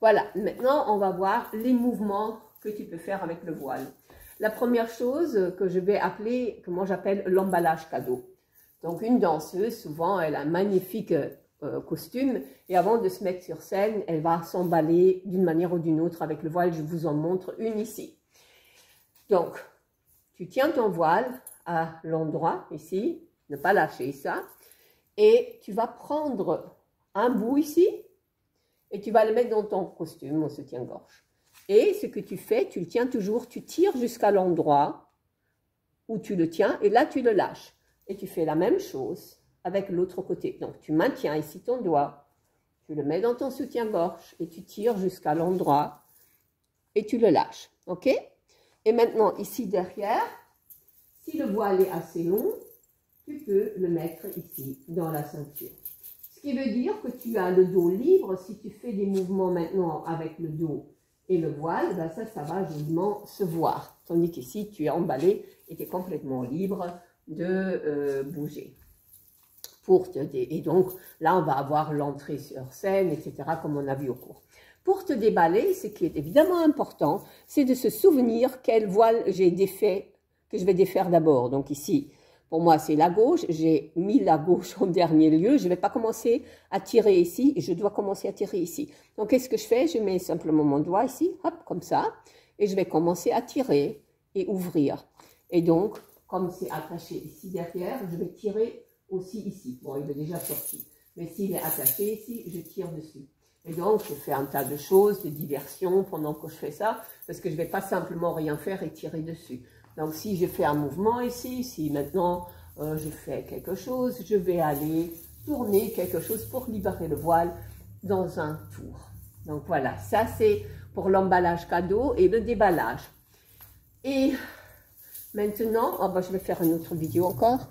Voilà, maintenant on va voir les mouvements que tu peux faire avec le voile. La première chose que je vais appeler, que moi j'appelle l'emballage cadeau. Donc une danseuse, souvent elle a un magnifique costume et avant de se mettre sur scène, elle va s'emballer d'une manière ou d'une autre avec le voile. Je vous en montre une ici. Donc, tu tiens ton voile à l'endroit ici, ne pas lâcher ça, et tu vas prendre un bout ici et tu vas le mettre dans ton costume, au soutien-gorge. Et ce que tu fais, tu le tiens toujours, tu tires jusqu'à l'endroit où tu le tiens et là tu le lâches. Et tu fais la même chose avec l'autre côté. Donc tu maintiens ici ton doigt, tu le mets dans ton soutien-gorge et tu tires jusqu'à l'endroit et tu le lâches. Ok? Et maintenant ici derrière, si le voile est assez long, tu peux le mettre ici dans la ceinture. Ce qui veut dire que tu as le dos libre. Si tu fais des mouvements maintenant avec le dos et le voile, ben ça va joliment se voir. Tandis qu'ici, tu es emballé et tu es complètement libre de bouger. Et donc, là, on va avoir l'entrée sur scène, etc., comme on a vu au cours. Pour te déballer, ce qui est évidemment important, c'est de se souvenir quel voile j'ai défait, que je vais défaire d'abord. Donc ici, pour moi, c'est la gauche. J'ai mis la gauche en dernier lieu. Je ne vais pas commencer à tirer ici. Je dois commencer à tirer ici. Donc, qu'est-ce que je fais? Je mets simplement mon doigt ici, hop, comme ça. Et je vais commencer à tirer et ouvrir. Et donc, comme c'est attaché ici derrière, je vais tirer aussi ici. Bon, il est déjà sorti. Mais s'il est attaché ici, je tire dessus. Et donc, je fais un tas de choses, de diversion pendant que je fais ça. Parce que je ne vais pas simplement rien faire et tirer dessus. Donc, si je fais un mouvement ici, si maintenant je fais quelque chose, je vais aller tourner quelque chose pour libérer le voile dans un tour. Donc, voilà, ça c'est pour l'emballage cadeau et le déballage. Et maintenant, oh ben, je vais faire une autre vidéo encore.